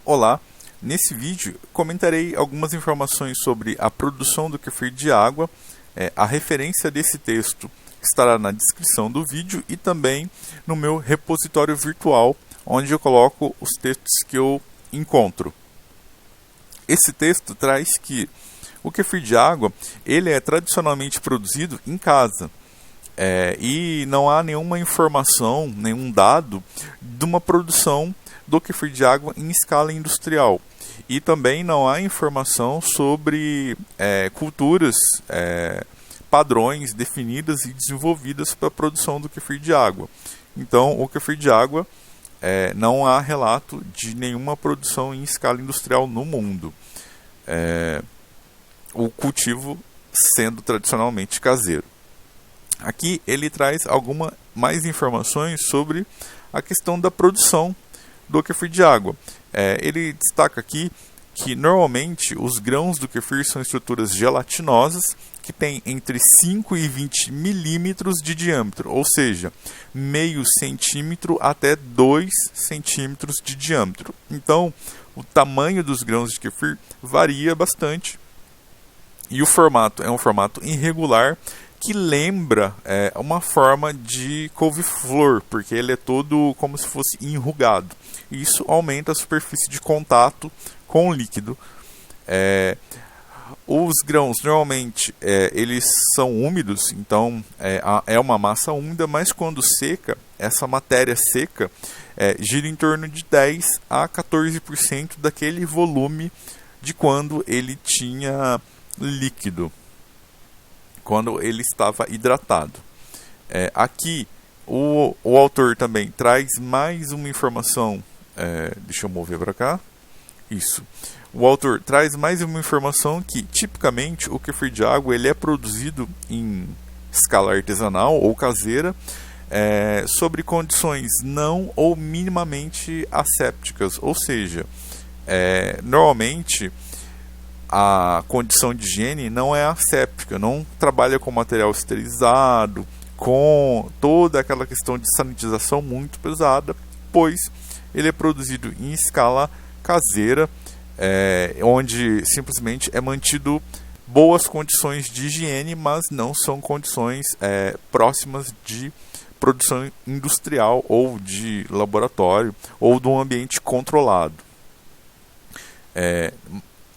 Olá, nesse vídeo comentarei algumas informações sobre a produção do kefir de água. A referência desse texto estará na descrição do vídeo e também no meu repositório virtual, onde eu coloco os textos que eu encontro. Esse texto traz que o kefir de água ele é tradicionalmente produzido em casa. E não há nenhuma informação, nenhum dado de uma produção do kefir de água em escala industrial. E também não há informação sobre culturas, padrões definidas e desenvolvidas para a produção do kefir de água. Então, o kefir de água, não há relato de nenhuma produção em escala industrial no mundo. O cultivo sendo tradicionalmente caseiro. Aqui ele traz algumas mais informações sobre a questão da produção do kefir de água. Ele destaca aqui que normalmente os grãos do kefir são estruturas gelatinosas que têm entre 5 e 20 milímetros de diâmetro, ou seja, meio centímetro até 2 centímetros de diâmetro. Então, o tamanho dos grãos de kefir varia bastante e o formato é um formato irregular que lembra uma forma de couve-flor, porque ele é todo como se fosse enrugado. Isso aumenta a superfície de contato com o líquido. Os grãos normalmente eles são úmidos, então é uma massa úmida, mas quando seca, essa matéria seca gira em torno de 10 a 14% daquele volume de quando ele tinha líquido, quando ele estava hidratado. Aqui o autor também traz mais uma informação. Deixa eu mover para cá. Isso. O autor traz mais uma informação que, tipicamente, o kefir de água ele é produzido em escala artesanal ou caseira, sobre condições não ou minimamente assépticas. Ou seja, normalmente a condição de higiene não é asséptica, não trabalha com material esterilizado, com toda aquela questão de sanitização muito pesada, pois ele é produzido em escala caseira, onde simplesmente é mantido boas condições de higiene, mas não são condições próximas de produção industrial ou de laboratório ou de um ambiente controlado.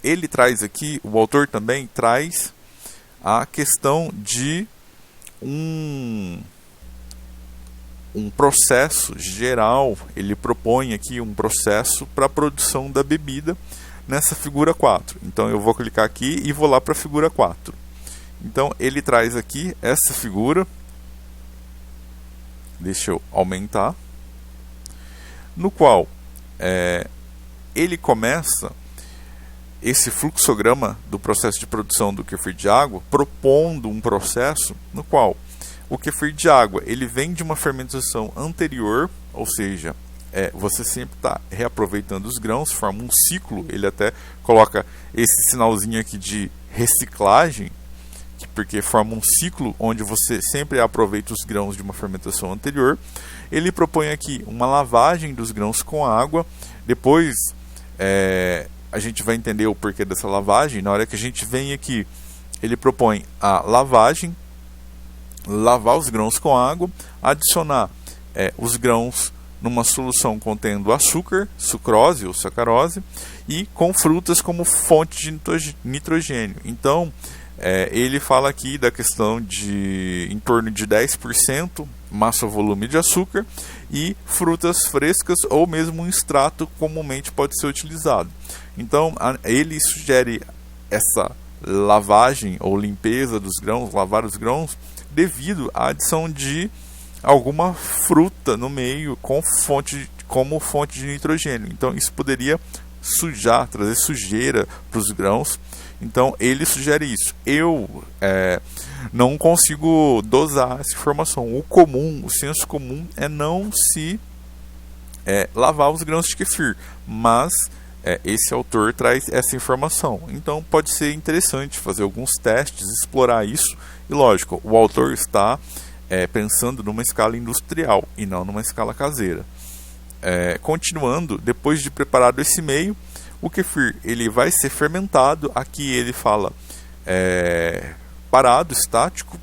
Ele traz aqui, o autor também traz a questão de um processo geral. Ele propõe aqui um processo para a produção da bebida nessa figura 4. Então eu vou clicar aqui e vou lá para a figura 4. Então ele traz aqui essa figura. Deixa eu aumentar. No qual ele começa esse fluxograma do processo de produção do kefir de água, propondo um processo no qual o kefir de água ele vem de uma fermentação anterior, ou seja, você sempre está reaproveitando os grãos, forma um ciclo. Ele até coloca esse sinalzinho aqui de reciclagem, porque forma um ciclo onde você sempre aproveita os grãos de uma fermentação anterior. Ele propõe aqui uma lavagem dos grãos com água. Depois a gente vai entender o porquê dessa lavagem. Na hora que a gente vem aqui, ele propõe a lavagem, lavar os grãos com água, adicionar os grãos numa solução contendo açúcar, sucrose ou sacarose, e com frutas como fonte de nitrogênio. Então, ele fala aqui da questão de em torno de 10% massa ou volume de açúcar e frutas frescas ou mesmo um extrato comumente pode ser utilizado. Então, ele sugere essa lavagem ou limpeza dos grãos, lavar os grãos, devido à adição de alguma fruta no meio como fonte de nitrogênio. Então, isso poderia sujar, trazer sujeira para os grãos. Então, ele sugere isso. Eu não consigo dosar essa informação. O senso comum é não se lavar os grãos de kefir, mas esse autor traz essa informação. Então, pode ser interessante fazer alguns testes, explorar isso. E, lógico, o autor está pensando numa escala industrial e não numa escala caseira. Continuando, depois de preparado esse meio, o kefir ele vai ser fermentado. Aqui ele fala parado, estático,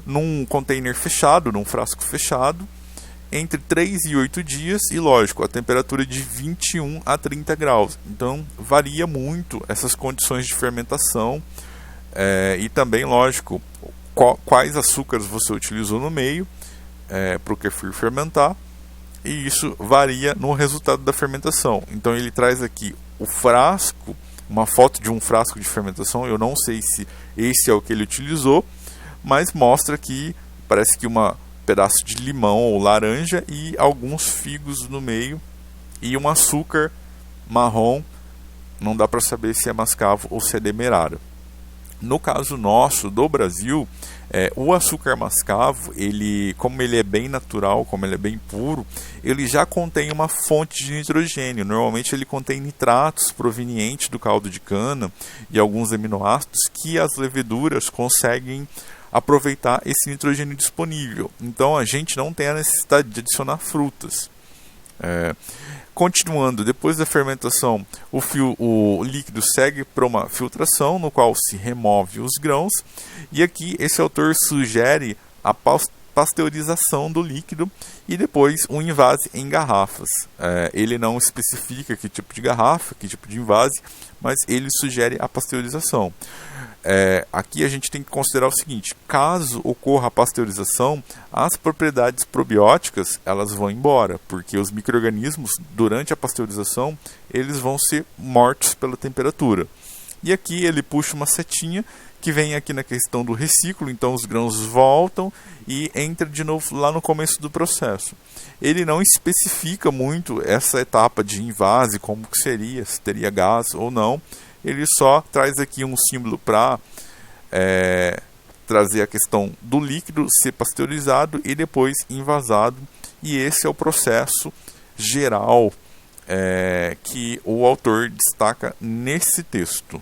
num container fechado, num frasco fechado, entre 3 e 8 dias, e lógico, a temperatura de 21 a 30 graus. Então varia muito essas condições de fermentação, e também, lógico, quais açúcares você utilizou no meio para o kefir fermentar, e isso varia no resultado da fermentação. Então ele traz aqui o frasco, uma foto de um frasco de fermentação. Eu não sei se esse é o que ele utilizou, mas mostra que parece que pedaço de limão ou laranja e alguns figos no meio e um açúcar marrom. Não dá para saber se é mascavo ou se é demerara. No caso nosso, do Brasil, o açúcar mascavo, como ele é bem natural, como ele é bem puro, ele já contém uma fonte de nitrogênio. Normalmente ele contém nitratos provenientes do caldo de cana e alguns aminoácidos que as leveduras conseguem aproveitar esse nitrogênio disponível. Então a gente não tem a necessidade de adicionar frutas. Continuando, depois da fermentação, o líquido segue para uma filtração, no qual se remove os grãos, e aqui esse autor sugere a pasteurização do líquido e depois um invase em garrafas. Ele não especifica que tipo de garrafa, que tipo de invase, mas ele sugere a pasteurização. Aqui a gente tem que considerar o seguinte: caso ocorra a pasteurização, as propriedades probióticas elas vão embora, porque os micro-organismos durante a pasteurização eles vão ser mortos pela temperatura. E aqui ele puxa uma setinha que vem aqui na questão do reciclo, então os grãos voltam e entra de novo lá no começo do processo. Ele não especifica muito essa etapa de invase, como que seria, se teria gás ou não. Ele só traz aqui um símbolo para trazer a questão do líquido ser pasteurizado e depois envasado. E esse é o processo geral que o autor destaca nesse texto.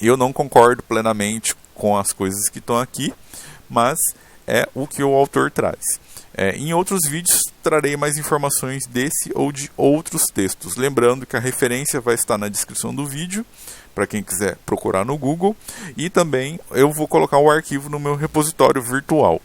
Eu não concordo plenamente com as coisas que estão aqui, mas é o que o autor traz. Em outros vídeos trarei mais informações desse ou de outros textos. Lembrando que a referência vai estar na descrição do vídeo, para quem quiser procurar no Google. E também eu vou colocar o arquivo no meu repositório virtual.